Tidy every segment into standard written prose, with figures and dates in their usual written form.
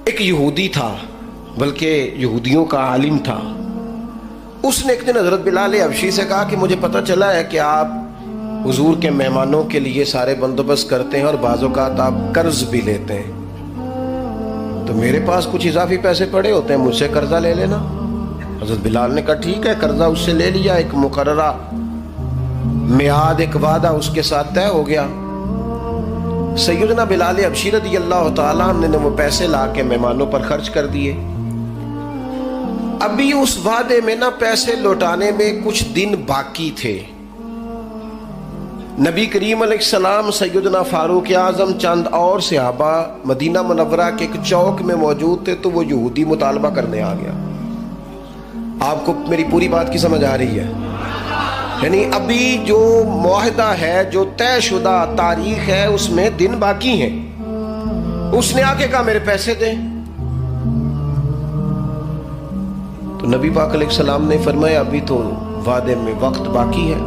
ایک یہودی تھا، بلکہ یہودیوں کا عالم تھا. اس نے ایک دن حضرت بلال حبشی سے کہا کہ مجھے پتہ چلا ہے کہ آپ حضور کے مہمانوں کے لیے سارے بندوبست کرتے ہیں اور بعض اوقات آپ قرض بھی لیتے ہیں، تو میرے پاس کچھ اضافی پیسے پڑے ہوتے ہیں، مجھ سے قرضہ لے لینا. حضرت بلال نے کہا ٹھیک ہے، قرضہ اس سے لے لیا. ایک مقررہ میعاد، ایک وعدہ اس کے ساتھ طے ہو گیا. سیدنا بلال حبشی رضی اللہ تعالیٰ عنہ نے وہ پیسے لا کے مہمانوں پر خرچ کر دیے. ابھی اس وعدے میں نا پیسے لوٹانے میں کچھ دن باقی تھے. نبی کریم علیہ السلام، سیدنا فاروق اعظم، چند اور صحابہ مدینہ منورہ کے ایک چوک میں موجود تھے، تو وہ یہودی مطالبہ کرنے آ گیا. آپ کو میری پوری بات کی سمجھ آ رہی ہے؟ یعنی ابھی جو معاہدہ ہے، جو طے شدہ تاریخ ہے، اس میں دن باقی ہیں. اس نے آ کے کہا میرے پیسے دیں. تو نبی پاک علیہ السلام نے فرمایا ابھی تو وعدے میں وقت باقی ہے.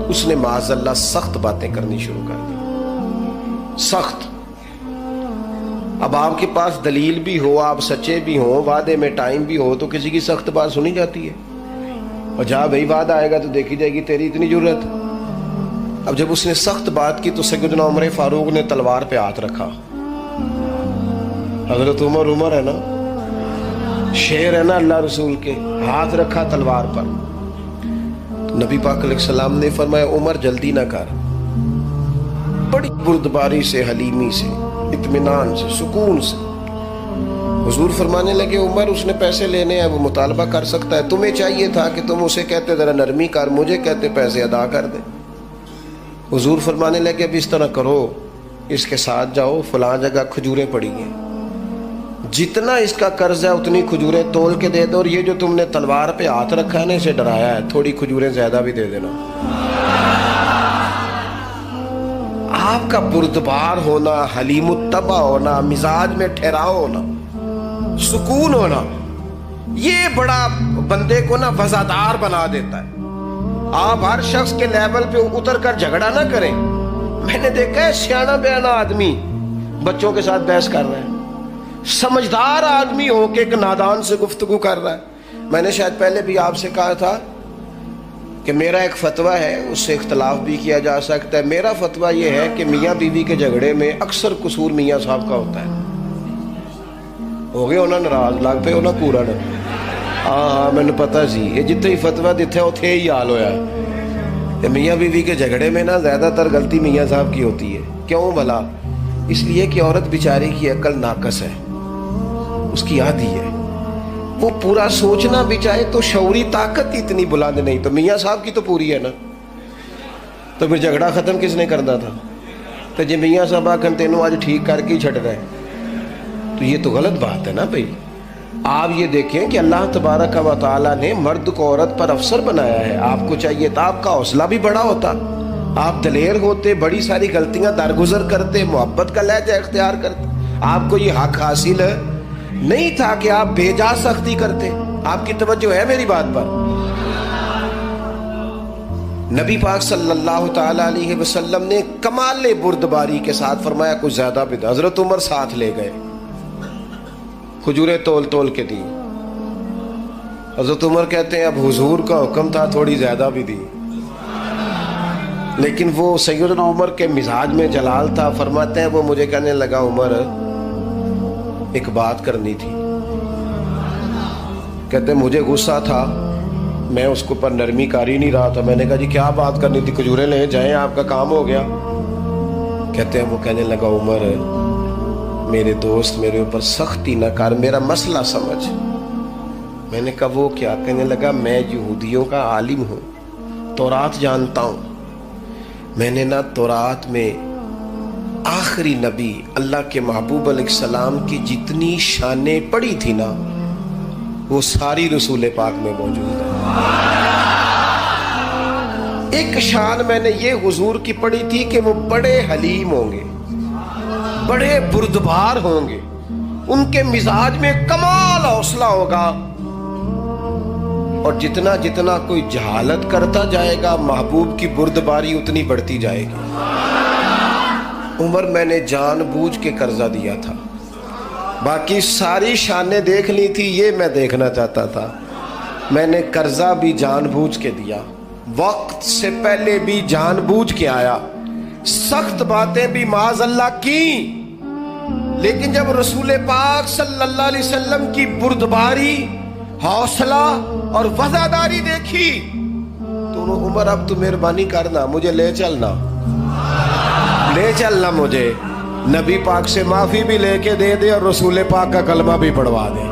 اس نے معاذ اللہ سخت باتیں کرنی شروع کر دی، سخت. اب آپ کے پاس دلیل بھی ہو، آپ سچے بھی ہوں، وعدے میں ٹائم بھی ہو، تو کسی کی سخت بات سنی جاتی ہے. اور جہاں بھائی وعدہ آئے گا تو دیکھی جائے گی تیری اتنی ضرورت. اب جب اس نے سخت بات کی تو سیدنا عمر فاروق نے تلوار پہ ہاتھ رکھا. حضرت عمر ہے نا، شیر ہے نا اللہ رسول کے، ہاتھ رکھا تلوار پر. نبی پاک علیہ السلام نے فرمایا عمر جلدی نہ کر. بڑی بردباری سے، حلیمی سے، اطمینان سے، سکون سے. حضور فرمانے لگے عمر اس نے پیسے لینے ہیں، وہ مطالبہ کر سکتا ہے، تمہیں چاہیے تھا کہ تم اسے کہتے ذرا نرمی کر، مجھے کہتے پیسے ادا کر دے. حضور فرمانے لگے اب اس طرح کرو، اس کے ساتھ جاؤ، فلاں جگہ کھجوریں پڑی ہیں، جتنا اس کا قرض ہے اتنی کھجوریں تول کے دے دو، اور یہ جو تم نے تلوار پہ ہاتھ رکھا ہے نا، اسے ڈرایا ہے، تھوڑی کھجوریں زیادہ بھی دے دینا. آپ کا بردبار ہونا، حلیم الطبع ہونا، مزاج میں ٹھہراؤ ہونا، سکون ہونا، یہ بڑا بندے کو نا وفادار بنا دیتا ہے. آپ ہر شخص کے لیول پہ اتر کر جھگڑا نہ کریں. میں نے دیکھا ہے سیانا بیانا آدمی بچوں کے ساتھ بحث کر رہے ہیں، سمجھدار آدمی ہو کے ایک نادان سے گفتگو کر رہا ہے. میں نے شاید پہلے بھی آپ سے کہا تھا کہ میرا ایک فتویٰ ہے، اس سے اختلاف بھی کیا جا سکتا ہے. میرا فتویٰ یہ ہے کہ میاں بیوی کے جھگڑے میں اکثر قصور میاں صاحب کا ہوتا ہے. ہو گئے ہونا ناراض، لگ پہ ہونا پورا نا. ہاں میں نے پتا سی یہ جتنے ہی فتویٰ دیتے ہیں اتنے ہی حال ہویا ہے. میاں بیوی کے جھگڑے میں نا زیادہ تر غلطی میاں صاحب کی ہوتی ہے. کیوں بھلا؟ اس لیے کہ عورت بیچاری کی عقل ناقص ہے، اس کی آدھی ہے. وہ پورا سوچنا بھی چاہے تو شعوری طاقت اتنی بلند نہیں. تو میاں صاحب کی تو پوری ہے نا، تو پھر جھگڑا ختم کس نے کرنا تھا؟ تو جی میاں صاحب آکن تینوں آج ٹھیک کر کے ہی چھٹ رہے، تو یہ تو غلط بات ہے نا بھائی. آپ یہ دیکھیں کہ اللہ تبارک و تعالیٰ نے مرد کو عورت پر افسر بنایا ہے. آپ کو چاہیے تھا آپ کا حوصلہ بھی بڑا ہوتا، آپ دلیر ہوتے، بڑی ساری غلطیاں درگزر کرتے، محبت کا لہجہ اختیار کرتے. آپ کو یہ حق حاصل نہیں تھا کہ آپ بے جا سختی کرتے. آپ کی توجہ ہے میری بات پر؟ نبی پاک صلی اللہ تعالی علیہ وسلم نے کمال بردباری کے ساتھ فرمایا کچھ زیادہ بھی. حضرت عمر ساتھ لے گئے، کھجوریں تول تول کے دی. حضرت عمر کہتے ہیں اب حضور کا حکم تھا، تھوڑی زیادہ بھی دی. لیکن وہ سیدنا عمر کے مزاج میں جلال تھا. فرماتے ہیں وہ مجھے کہنے لگا عمر ایک بات کرنی تھی. کہتے ہیں مجھے غصہ تھا، میں اس کو پر نرمی کر ہی نہیں رہا تھا. میں نے کہا جی کیا بات کرنی تھی؟ کھجوریں لیں جائیں، آپ کا کام ہو گیا. کہتے ہیں وہ کہنے لگا عمر میرے دوست میرے اوپر سختی نہ کر، میرا مسئلہ سمجھ. میں نے کہا وہ کیا؟ کہنے لگا میں یہودیوں کا عالم ہوں، تورات جانتا ہوں. میں نے نا تورات میں آخری نبی اللہ کے محبوب علیہ السلام کی جتنی شانیں پڑھی تھی نا، وہ ساری رسول پاک میں موجود ہے. ایک شان میں نے یہ حضور کی پڑھی تھی کہ وہ بڑے حلیم ہوں گے، بڑے بردبار ہوں گے، ان کے مزاج میں کمال حوصلہ ہوگا، اور جتنا جتنا کوئی جہالت کرتا جائے گا محبوب کی بردباری اتنی بڑھتی جائے گی. عمر میں نے جان بوجھ کے قرضہ دیا تھا، باقی ساری شانیں دیکھ لی تھی، یہ میں دیکھنا چاہتا تھا. میں نے قرضہ بھی جان بوجھ کے دیا، وقت سے پہلے بھی جان بوجھ کے آیا، سخت باتیں بھی معاذ اللہ کی، لیکن جب رسول پاک صلی اللہ علیہ وسلم کی بردباری، حوصلہ اور وفاداری دیکھی تو عمر اب تو مہربانی کرنا، مجھے لے چلنا مجھے نبی پاک سے معافی بھی لے کے دے دے اور رسول پاک کا کلمہ بھی پڑھوا دے.